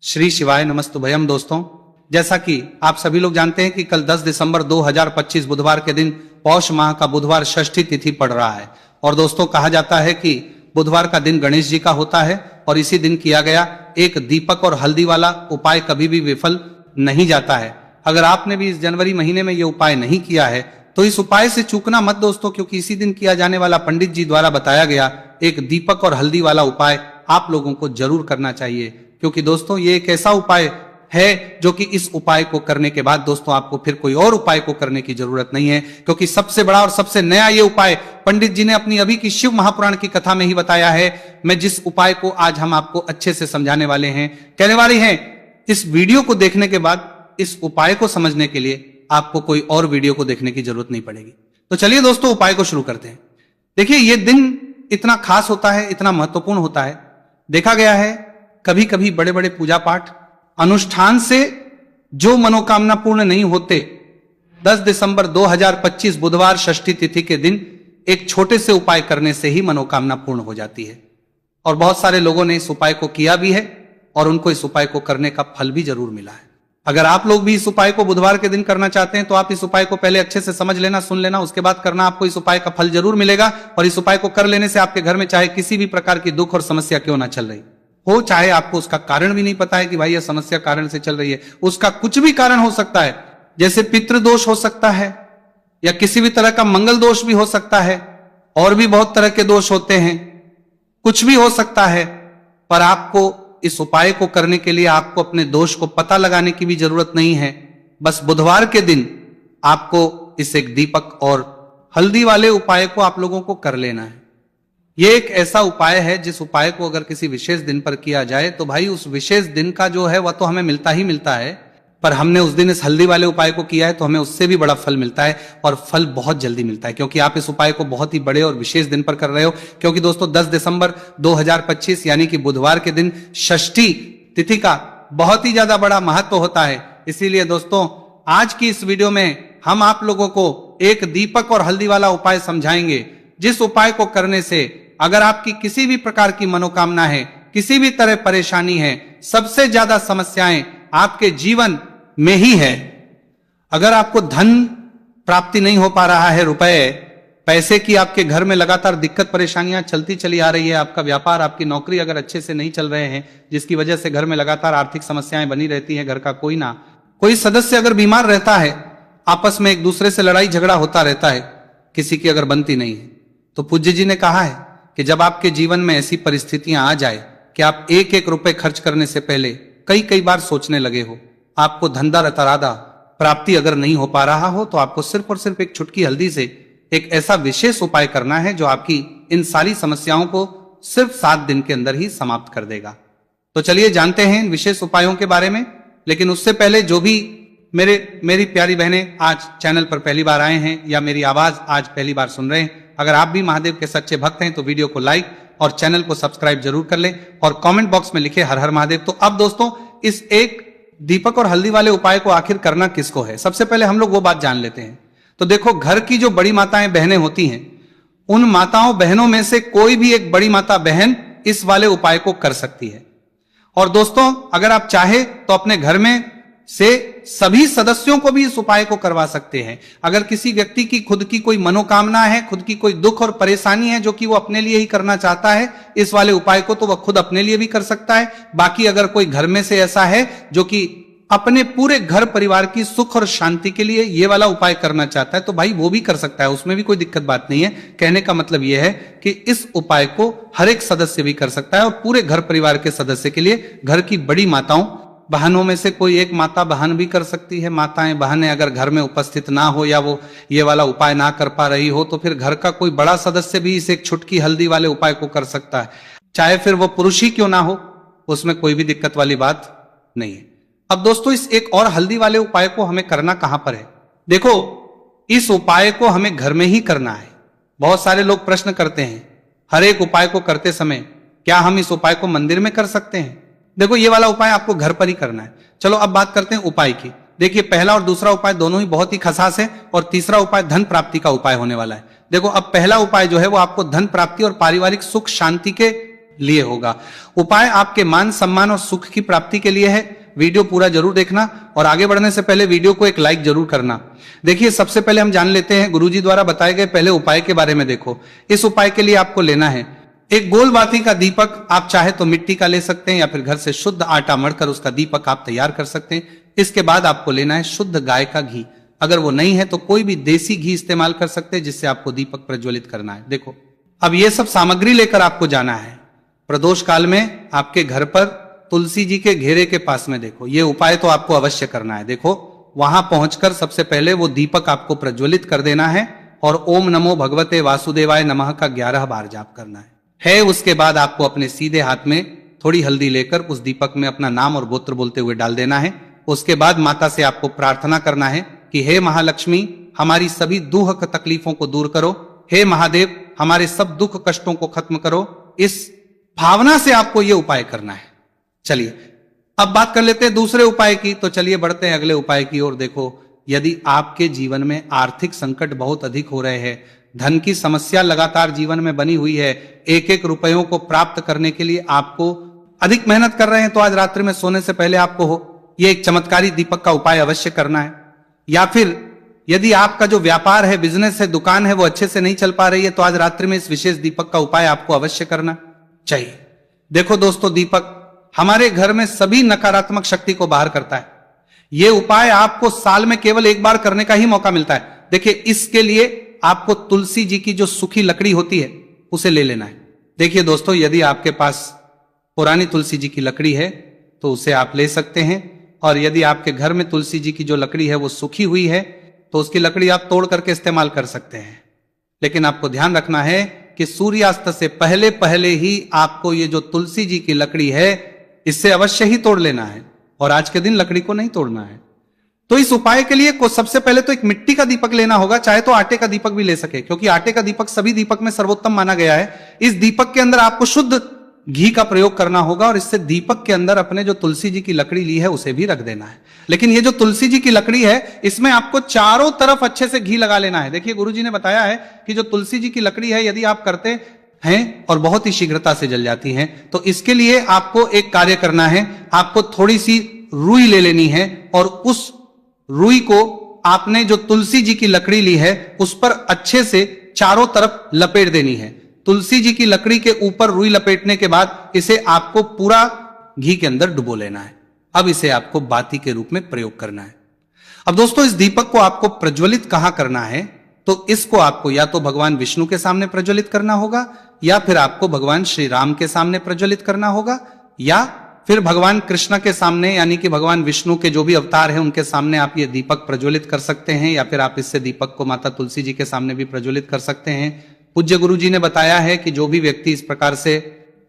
श्री शिवाय नमस्तुभयम। दोस्तों, जैसा कि आप सभी लोग जानते हैं कि कल 10 दिसंबर 2025 बुधवार के दिन पौष माह का बुधवार षष्ठी तिथि पड़ रहा है। और दोस्तों, कहा जाता है कि बुधवार का दिन गणेश जी का होता है और इसी दिन किया गया एक दीपक और हल्दी वाला उपाय कभी भी विफल नहीं जाता है। अगर आपने भी इस जनवरी महीने में ये उपाय नहीं किया है तो इस उपाय से चूकना मत दोस्तों, क्योंकि इसी दिन किया जाने वाला पंडित जी द्वारा बताया गया एक दीपक और हल्दी वाला उपाय आप लोगों को जरूर करना चाहिए। क्योंकि दोस्तों, ये एक ऐसा उपाय है जो कि इस उपाय को करने के बाद दोस्तों आपको फिर कोई और उपाय को करने की जरूरत नहीं है, क्योंकि सबसे बड़ा और सबसे नया ये उपाय पंडित जी ने अपनी अभी की शिव महापुराण की कथा में ही बताया है। मैं जिस उपाय को आज हम आपको अच्छे से समझाने वाले हैं, कहने वाले हैं, इस वीडियो को देखने के बाद इस उपाय को समझने के लिए आपको कोई और वीडियो को देखने की जरूरत नहीं पड़ेगी। तो चलिए दोस्तों, उपाय को शुरू करते हैं। देखिए, ये दिन इतना खास होता है, इतना महत्वपूर्ण होता है। देखा गया है कभी कभी बड़े बड़े पूजा पाठ अनुष्ठान से जो मनोकामना पूर्ण नहीं होते, 10 दिसंबर 2025 बुधवार षष्ठी तिथि के दिन एक छोटे से उपाय करने से ही मनोकामना पूर्ण हो जाती है। और बहुत सारे लोगों ने इस उपाय को किया भी है और उनको इस उपाय को करने का फल भी जरूर मिला है। अगर आप लोग भी इस उपाय को बुधवार के दिन करना चाहते हैं तो आप इस उपाय को पहले अच्छे से समझ लेना, सुन लेना, उसके बाद करना। आपको इस उपाय का फल जरूर मिलेगा और इस उपाय को कर लेने से आपके घर में चाहे किसी भी प्रकार की दुख और समस्या क्यों ना चल रही हो, चाहे आपको उसका कारण भी नहीं पता है कि भाई यह समस्या कारण से चल रही है, उसका कुछ भी कारण हो सकता है। जैसे पितृदोष हो सकता है या किसी भी तरह का मंगल दोष भी हो सकता है, और भी बहुत तरह के दोष होते हैं, कुछ भी हो सकता है। पर आपको इस उपाय को करने के लिए आपको अपने दोष को पता लगाने की भी जरूरत नहीं है। बस बुधवार के दिन आपको इस एक दीपक और हल्दी वाले उपाय को आप लोगों को कर लेना है। यह एक ऐसा उपाय है जिस उपाय को अगर किसी विशेष दिन पर किया जाए तो भाई उस विशेष दिन का जो है वह तो हमें मिलता ही मिलता है, पर हमने उस दिन इस हल्दी वाले उपाय को किया है तो हमें उससे भी बड़ा फल मिलता है, और फल बहुत जल्दी मिलता है, क्योंकि आप इस उपाय को बहुत ही बड़े और विशेष दिन पर कर रहे हो। क्योंकि दोस्तों, 10 दिसंबर 2025 यानी कि बुधवार के दिन षष्ठी तिथि का बहुत ही ज्यादा बड़ा महत्व होता है। इसीलिए दोस्तों, आज की इस वीडियो में हम आप लोगों को एक दीपक और हल्दी वाला उपाय समझाएंगे, जिस उपाय को करने से अगर आपकी किसी भी प्रकार की मनोकामना है, किसी भी तरह परेशानी है, सबसे ज्यादा समस्याएं आपके जीवन में ही है। अगर आपको धन प्राप्ति नहीं हो पा रहा है, रुपए पैसे की आपके घर में लगातार दिक्कत परेशानियां चलती चली आ रही है, आपका व्यापार, आपकी नौकरी अगर अच्छे से नहीं चल रहे हैं, जिसकी वजह से घर में लगातार आर्थिक समस्याएं बनी रहती हैं, घर का कोई ना कोई सदस्य अगर बीमार रहता है, आपस में एक दूसरे से लड़ाई झगड़ा होता रहता है, किसी की अगर बनती नहीं है, तो पूज्य जी ने कहा है कि जब आपके जीवन में ऐसी परिस्थितियां आ जाए कि आप एक एक रुपए खर्च करने से पहले कई कई बार सोचने लगे हो, आपको धंधा रतरादा प्राप्ति अगर नहीं हो पा रहा हो, तो आपको सिर्फ और सिर्फ एक चुटकी हल्दी से एक ऐसा विशेष उपाय करना है जो आपकी इन सारी समस्याओं को सिर्फ 7 दिन के अंदर ही समाप्त कर देगा। तो चलिए जानते हैं इन विशेष उपायों के बारे में। लेकिन उससे पहले जो भी मेरी प्यारी बहनें आज चैनल पर पहली बार आए हैं या मेरी आवाज आज पहली बार सुन रहे हैं, अगर आप भी महादेव के सच्चे भक्त हैं तो वीडियो को लाइक और चैनल को सब्सक्राइब जरूर कर लें और कमेंट बॉक्स में लिखे हर हर महादेव। तो अब दोस्तों, इस एक दीपक और हल्दी वाले उपाय को आखिर करना किसको है, सबसे पहले हम लोग वो बात जान लेते हैं। तो देखो, घर की जो बड़ी माताएं बहनें होती हैं, उन माताओं बहनों में से कोई भी एक बड़ी माता बहन इस वाले उपाय को कर सकती है। और दोस्तों, अगर आप चाहे तो अपने घर में से सभी सदस्यों को भी इस उपाय को करवा सकते हैं। अगर किसी व्यक्ति की खुद की कोई मनोकामना है, खुद की कोई दुख और परेशानी है जो कि वो अपने लिए ही करना चाहता है इस वाले उपाय को, तो वह खुद अपने लिए भी कर सकता है। बाकी अगर कोई घर में से ऐसा है जो कि अपने पूरे घर परिवार की सुख और शांति के लिए ये वाला उपाय करना चाहता है, तो भाई वो भी कर सकता है, उसमें भी कोई दिक्कत बात नहीं है। कहने का मतलब यह है कि इस उपाय को हर एक सदस्य भी कर सकता है और पूरे घर परिवार के सदस्य के लिए, घर की बड़ी माताओं बहनों में से कोई एक माता बहन भी कर सकती है। माताएं बहनें अगर घर में उपस्थित ना हो या वो ये वाला उपाय ना कर पा रही हो, तो फिर घर का कोई बड़ा सदस्य भी इस एक छुटकी हल्दी वाले उपाय को कर सकता है, चाहे फिर वो पुरुष ही क्यों ना हो, उसमें कोई भी दिक्कत वाली बात नहीं है। अब दोस्तों, इस एक और हल्दी वाले उपाय को हमें करना कहां पर है? देखो, इस उपाय को हमें घर में ही करना है। बहुत सारे लोग प्रश्न करते हैं हर एक उपाय को करते समय, क्या हम इस उपाय को मंदिर में कर सकते हैं? देखो, ये वाला उपाय आपको घर पर ही करना है। चलो अब बात करते हैं उपाय की। देखिए, पहला और दूसरा उपाय दोनों ही बहुत ही खसास है और तीसरा उपाय धन प्राप्ति का उपाय होने वाला है। देखो, अब पहला उपाय जो है वो आपको धन प्राप्ति और पारिवारिक सुख शांति के लिए होगा। उपाय आपके मान सम्मान और सुख की प्राप्ति के लिए है। वीडियो पूरा जरूर देखना और आगे बढ़ने से पहले वीडियो को एक लाइक जरूर करना। देखिए, सबसे पहले हम जान लेते हैं गुरुजी द्वारा बताए गए पहले उपाय के बारे में। देखो, इस उपाय के लिए आपको लेना है एक गोल बाती का दीपक। आप चाहे तो मिट्टी का ले सकते हैं या फिर घर से शुद्ध आटा मढ़कर उसका दीपक आप तैयार कर सकते हैं। इसके बाद आपको लेना है शुद्ध गाय का घी। अगर वो नहीं है तो कोई भी देसी घी इस्तेमाल कर सकते हैं जिससे आपको दीपक प्रज्वलित करना है। देखो, अब ये सब सामग्री लेकर आपको जाना है प्रदोष काल में आपके घर पर तुलसी जी के घेरे के पास में। देखो, ये उपाय तो आपको अवश्य करना है। देखो, वहां पहुंचकर सबसे पहले वो दीपक आपको प्रज्वलित कर देना है और ओम नमो भगवते वासुदेवाय नमः का 11 बार जाप करना है। उसके बाद आपको अपने सीधे हाथ में थोड़ी हल्दी लेकर उस दीपक में अपना नाम और गोत्र बोलते हुए डाल देना है। उसके बाद माता से आपको प्रार्थना करना है कि हे महालक्ष्मी, हमारी सभी दुख तकलीफों को दूर करो। हे महादेव, हमारे सब दुख कष्टों को खत्म करो। इस भावना से आपको यह उपाय करना है। चलिए, अब बात कर लेते हैं दूसरे उपाय की। तो चलिए बढ़ते हैं अगले उपाय की ओर। देखो, यदि आपके जीवन में आर्थिक संकट बहुत अधिक हो रहे हैं, धन की समस्या लगातार जीवन में बनी हुई है, एक एक रुपयों को प्राप्त करने के लिए आपको अधिक मेहनत कर रहे हैं, तो आज रात्रि में सोने से पहले आपको ये एक चमत्कारी दीपक का उपाय अवश्य करना है। या फिर यदि आपका जो व्यापार है, बिजनेस है, दुकान है, वो अच्छे से नहीं चल पा रही है, तो आज रात्रि में इस विशेष दीपक का उपाय आपको अवश्य करना चाहिए। देखो दोस्तों, दीपक हमारे घर में सभी नकारात्मक शक्ति को बाहर करता है। यह उपाय आपको साल में केवल एक बार करने का ही मौका मिलता है। देखिए, इसके लिए आपको तुलसी जी की जो सूखी लकड़ी होती है उसे ले लेना है। देखिए दोस्तों, यदि आपके पास पुरानी तुलसी जी की लकड़ी है तो उसे आप ले सकते हैं, और यदि आपके घर में तुलसी जी की जो लकड़ी है वो सूखी हुई है तो उसकी लकड़ी आप तोड़ करके इस्तेमाल कर सकते हैं। लेकिन आपको ध्यान रखना है कि सूर्यास्त से पहले पहले ही आपको ये जो तुलसी जी की लकड़ी है इससे अवश्य ही तोड़ लेना है, और आज के दिन लकड़ी को नहीं तोड़ना है। तो इस उपाय के लिए सबसे पहले तो एक मिट्टी का दीपक लेना होगा, चाहे तो आटे का दीपक भी ले सके, क्योंकि आटे का दीपक सभी दीपक में सर्वोत्तम माना गया है। इस दीपक के अंदर आपको शुद्ध घी का प्रयोग करना होगा, और इससे दीपक के अंदर अपने जो तुलसी जी की लकड़ी ली है उसे भी रख देना है। लेकिन ये जो तुलसी जी की लकड़ी है, इसमें आपको चारों तरफ अच्छे से घी लगा लेना है। देखिए, गुरुजी ने बताया है कि जो तुलसी जी की लकड़ी है, यदि आप करते हैं और बहुत ही शीघ्रता से जल जाती हैं, तो इसके लिए आपको एक कार्य करना है। आपको थोड़ी सी रुई ले लेनी है, और उस रुई को आपने जो तुलसी जी की लकड़ी ली है उस पर अच्छे से चारों तरफ लपेट देनी है। तुलसी जी की लकड़ी के ऊपर रुई लपेटने के बाद इसे आपको पूरा घी के अंदर डुबो लेना है। अब इसे आपको बाती के रूप में प्रयोग करना है। अब दोस्तों, इस दीपक को आपको प्रज्वलित कहां करना है, तो इसको आपको या तो भगवान विष्णु के सामने प्रज्वलित करना होगा, या फिर आपको भगवान श्री राम के सामने प्रज्वलित करना होगा, या फिर भगवान कृष्ण के सामने, यानी कि भगवान विष्णु के जो भी अवतार हैं उनके सामने आप ये दीपक प्रज्वलित कर सकते हैं, या फिर आप इससे दीपक को माता तुलसी जी के सामने भी प्रज्वलित कर सकते हैं। पूज्य गुरु जी ने बताया है कि जो भी व्यक्ति इस प्रकार से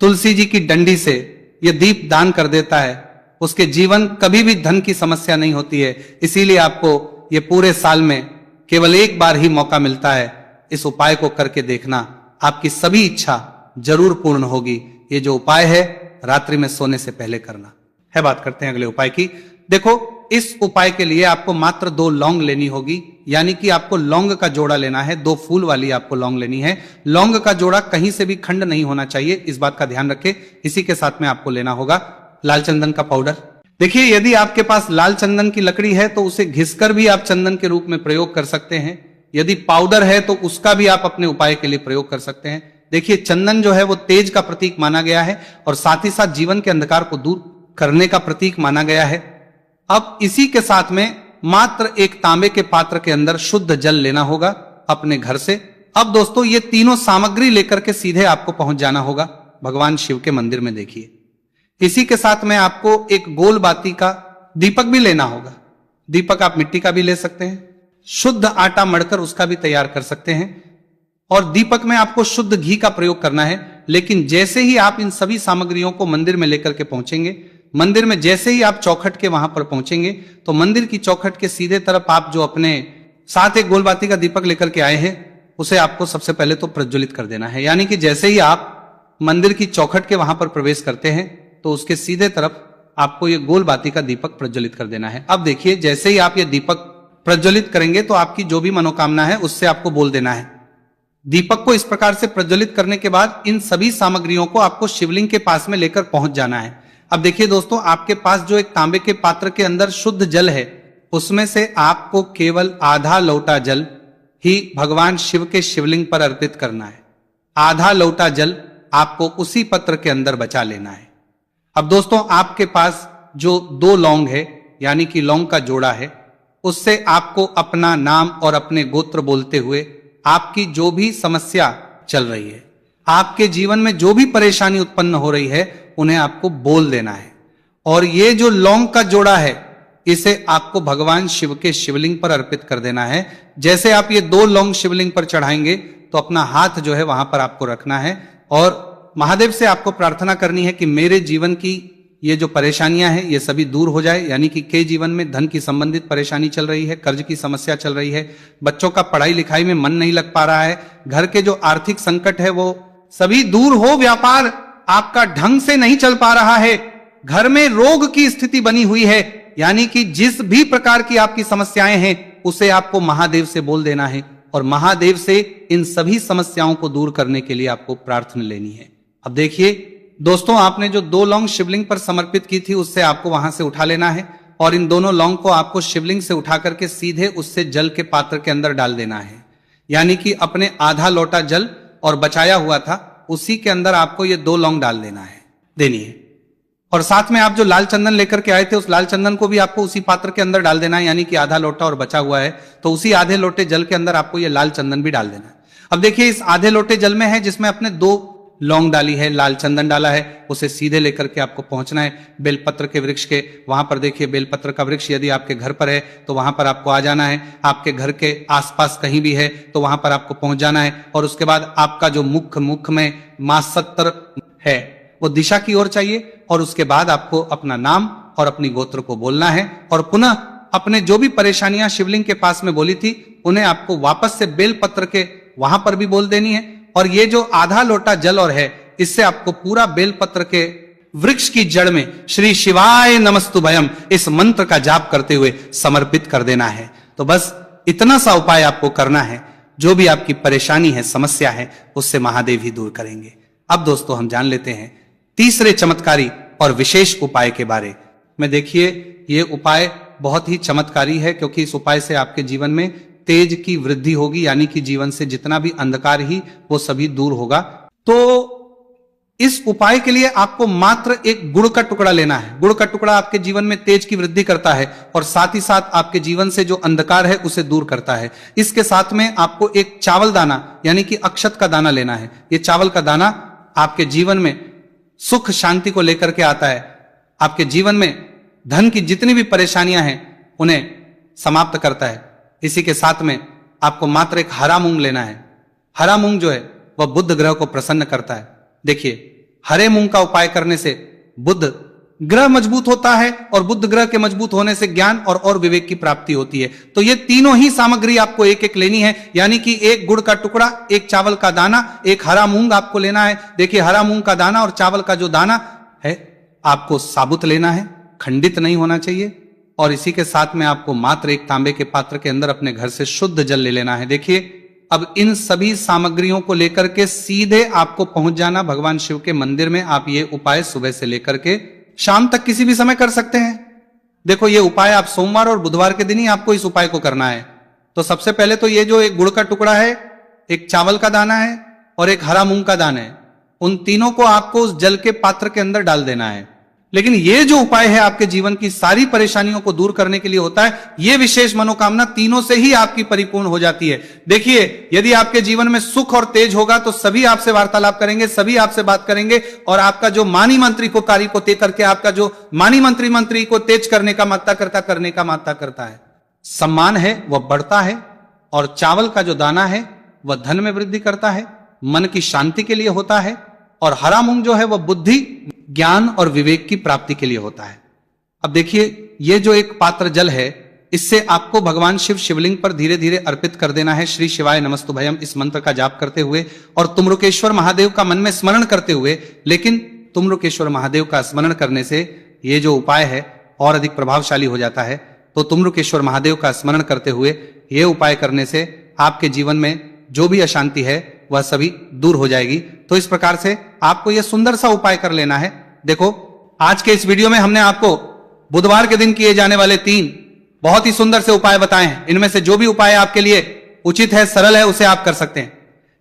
तुलसी जी की डंडी से यह दीप दान कर देता है, उसके जीवन कभी भी धन की समस्या नहीं होती है। इसीलिए आपको ये पूरे साल में केवल एक बार ही मौका मिलता है। इस उपाय को करके देखना, आपकी सभी इच्छा जरूर पूर्ण होगी। ये जो उपाय है रात्रि में सोने से पहले करना है। बात करते हैं अगले उपाय की। देखो, इस उपाय के लिए आपको मात्र 2 लौंग लेनी होगी, यानी कि आपको लौंग का जोड़ा लेना है। 2 फूल वाली आपको लौंग लेनी है। लौंग का जोड़ा कहीं से भी खंड नहीं होना चाहिए, इस बात का ध्यान रखें। इसी के साथ में आपको लेना होगा लाल चंदन का पाउडर। देखिए, यदि आपके पास लाल चंदन की लकड़ी है तो उसे घिसकर भी आप चंदन के रूप में प्रयोग कर सकते हैं। यदि पाउडर है तो उसका भी आप अपने उपाय के लिए प्रयोग कर सकते हैं। देखिए, चंदन जो है वो तेज का प्रतीक माना गया है, और साथ ही साथ जीवन के अंधकार को दूर करने का प्रतीक माना गया है। अब इसी के साथ में मात्र एक तांबे के पात्र के अंदर शुद्ध जल लेना होगा अपने घर से। अब दोस्तों, ये तीनों सामग्री लेकर के सीधे आपको पहुंच जाना होगा भगवान शिव के मंदिर में। देखिए, इसी के साथ में आपको एक गोल बाती का दीपक भी लेना होगा। दीपक आप मिट्टी का भी ले सकते हैं, शुद्ध आटा मढ़कर उसका भी तैयार कर सकते हैं, और दीपक में आपको शुद्ध घी का प्रयोग करना है। लेकिन जैसे ही आप इन सभी सामग्रियों को मंदिर में लेकर के पहुंचेंगे, मंदिर में जैसे ही आप चौखट के वहां पर पहुंचेंगे, तो मंदिर की चौखट के सीधे तरफ आप जो अपने साथ एक गोलबाती का दीपक लेकर के आए हैं उसे आपको सबसे पहले तो प्रज्वलित कर देना है। यानी कि जैसे ही आप मंदिर की चौखट के वहां पर प्रवेश करते हैं तो उसके सीधे तरफ आपको ये गोलबाती का दीपक प्रज्वलित कर देना है। अब देखिए, जैसे ही आप ये दीपक प्रज्वलित करेंगे तो आपकी जो भी मनोकामना है उससे आपको बोल देना है दीपक को इस प्रकार से प्रज्वलित करने के बाद इन सभी सामग्रियों को आपको शिवलिंग के पास में लेकर पहुंच जाना है। अब देखिए दोस्तों, आपके पास जो एक तांबे के पात्र के अंदर शुद्ध जल है, उसमें से आपको केवल आधा लोटा जल ही भगवान शिव के शिवलिंग पर अर्पित करना है। आधा लोटा जल आपको उसी पत्र के अंदर बचा लेना है। अब दोस्तों, आपके पास जो 2 लौंग है, यानी कि लौंग का जोड़ा है, उससे आपको अपना नाम और अपने गोत्र बोलते हुए आपकी जो भी समस्या चल रही है, आपके जीवन में जो भी परेशानी उत्पन्न हो रही है, उन्हें आपको बोल देना है। और ये जो लौंग का जोड़ा है, इसे आपको भगवान शिव के शिवलिंग पर अर्पित कर देना है। जैसे आप ये 2 लौंग शिवलिंग पर चढ़ाएंगे तो अपना हाथ जो है वहां पर आपको रखना है और महादेव से आपको प्रार्थना करनी है कि मेरे जीवन की ये जो परेशानियां हैं ये सभी दूर हो जाए। यानी कि के जीवन में धन की संबंधित परेशानी चल रही है, कर्ज की समस्या चल रही है, बच्चों का पढ़ाई लिखाई में मन नहीं लग पा रहा है, घर के जो आर्थिक संकट है वो सभी दूर हो, व्यापार आपका ढंग से नहीं चल पा रहा है, घर में रोग की स्थिति बनी हुई है, यानी कि जिस भी प्रकार की आपकी समस्याएं हैं उसे आपको महादेव से बोल देना है और महादेव से इन सभी समस्याओं को दूर करने के लिए आपको प्रार्थना लेनी है। अब देखिए दोस्तों, आपने जो 2 लौंग शिवलिंग पर समर्पित की थी उससे आपको वहां से उठा लेना है और इन दोनों लौंग को आपको शिवलिंग से उठा करके सीधे उससे जल के पात्र के अंदर डाल देना है। यानी कि अपने आधा लोटा जल और बचाया हुआ था उसी के अंदर आपको ये 2 लौंग डाल देनी है। और साथ में आप जो लाल चंदन लेकर के आए थे उस लाल चंदन को भी आपको उसी पात्र के अंदर डाल देना है। यानी कि आधा लोटा और बचा हुआ है तो उसी आधे लोटे जल के अंदर आपको ये लाल चंदन भी डाल देना है। अब देखिए, इस आधे लोटे जल में है जिसमें अपने 2 लौंग डाली है, लाल चंदन डाला है, उसे सीधे लेकर के आपको पहुंचना है बेलपत्र के वृक्ष के। वहां पर देखिए बेलपत्र का वृक्ष यदि आपके घर पर है तो वहां पर आपको आ जाना है। आपके घर के आसपास कहीं भी है तो वहां पर आपको पहुंच जाना है और उसके बाद आपका जो मुख में मासत्र है वो दिशा की ओर चाहिए और उसके बाद आपको अपना नाम और अपनी गोत्र को बोलना है और पुनः अपने जो भी परेशानियां शिवलिंग के पास में बोली थी उन्हें आपको वापस से बेलपत्र के वहां पर भी बोल देनी है। और ये जो आधा लोटा जल और है इससे आपको पूरा बेलपत्र के वृक्ष की जड़ में श्री शिवाय नमस्तुभयम इस मंत्र का जाप करते हुए समर्पित कर देना है। तो बस इतना सा उपाय आपको करना है, जो भी आपकी परेशानी है, समस्या है, उससे महादेव ही दूर करेंगे। अब दोस्तों हम जान लेते हैं तीसरे चमत्कारी और विशेष उपाय के बारे में। देखिए, ये उपाय बहुत ही चमत्कारी है क्योंकि इस उपाय से आपके जीवन में तेज की वृद्धि होगी, यानी कि जीवन से जितना भी अंधकार ही वो सभी दूर होगा। तो इस उपाय के लिए आपको मात्र एक गुड़ का टुकड़ा लेना है। गुड़ का टुकड़ा आपके जीवन में तेज की वृद्धि करता है और साथ ही साथ आपके जीवन से जो अंधकार है उसे दूर करता है। इसके साथ में आपको एक चावल दाना यानी कि अक्षत का दाना लेना है। ये चावल का दाना आपके जीवन में सुख शांति को लेकर के आता है, आपके जीवन में धन की जितनी भी परेशानियां हैं उन्हें समाप्त करता है। इसी के साथ में आपको मात्र एक हरा मूंग लेना है। हरा मूंग जो है वह बुध ग्रह को प्रसन्न करता है। देखिए, हरे मूंग का उपाय करने से बुध ग्रह मजबूत होता है और बुध ग्रह के मजबूत होने से ज्ञान और विवेक की प्राप्ति होती है। तो ये तीनों ही सामग्री आपको एक एक लेनी है, यानी कि एक गुड़ का टुकड़ा, एक चावल का दाना, एक हरा मूंग आपको लेना है। देखिए, हरा मूंग का दाना और चावल का जो दाना है आपको साबुत लेना है, खंडित नहीं होना चाहिए। और इसी के साथ में आपको मात्र एक तांबे के पात्र के अंदर अपने घर से शुद्ध जल ले लेना है। देखिए, अब इन सभी सामग्रियों को लेकर के सीधे आपको पहुंच जाना भगवान शिव के मंदिर में। आप ये उपाय सुबह से लेकर के शाम तक किसी भी समय कर सकते हैं। देखो, ये उपाय आप सोमवार और बुधवार के दिन ही आपको इस उपाय को करना है। तो सबसे पहले तो ये जो एक गुड़ का टुकड़ा है, एक चावल का दाना है और एक हरा मूंग का दाना है, उन तीनों को आपको उस जल के पात्र के अंदर डाल देना है। लेकिन ये जो उपाय है आपके जीवन की सारी परेशानियों को दूर करने के लिए होता है। ये विशेष मनोकामना तीनों से ही आपकी परिपूर्ण हो जाती है। देखिए, यदि आपके जीवन में सुख और तेज होगा तो सभी आपसे वार्तालाप करेंगे, सभी आपसे बात करेंगे और आपका जो मानी मंत्री को कार्य को तेज करके आपका जो मानी मंत्री को तेज करने का मात्रा करता है, सम्मान है वह बढ़ता है और चावल का जो दाना है वह धन में वृद्धि करता है, मन की शांति के लिए होता है और हरा मूंग जो है वह बुद्धि, ज्ञान और विवेक की प्राप्ति के लिए होता है। अब देखिए, ये जो एक पात्र जल है इससे आपको भगवान शिव शिवलिंग पर धीरे धीरे अर्पित कर देना है। श्री शिवाय नमस्तुभयम इस मंत्र का जाप करते हुए और तुम्रुकेश्वर महादेव का मन में स्मरण करते हुए। लेकिन तुम्रुकेश्वर महादेव का स्मरण करने से ये जो उपाय है और अधिक प्रभावशाली हो जाता है। तो तुम्रुकेश्वर महादेव का स्मरण करते हुए ये उपाय करने से आपके जीवन में जो भी अशांति है वह सभी दूर हो जाएगी। तो इस प्रकार से आपको यह सुंदर सा उपाय कर लेना है। देखो, आज के इस वीडियो में हमने आपको बुधवार के दिन किए जाने वाले 3 बहुत ही सुंदर से उपाय बताए हैं। इनमें से जो भी उपाय आपके लिए उचित है, सरल है, उसे आप कर सकते हैं।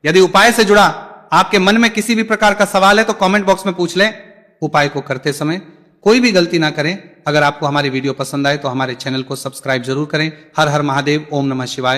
यदि उपाय से जुड़ा आपके मन में किसी भी प्रकार का सवाल है तो कमेंट बॉक्स में पूछ लें। उपाय को करते समय कोई भी गलती ना करें। अगर आपको हमारी वीडियो पसंद आए तो हमारे चैनल को सब्सक्राइब जरूर करें। हर हर महादेव, ओम नमः शिवाय।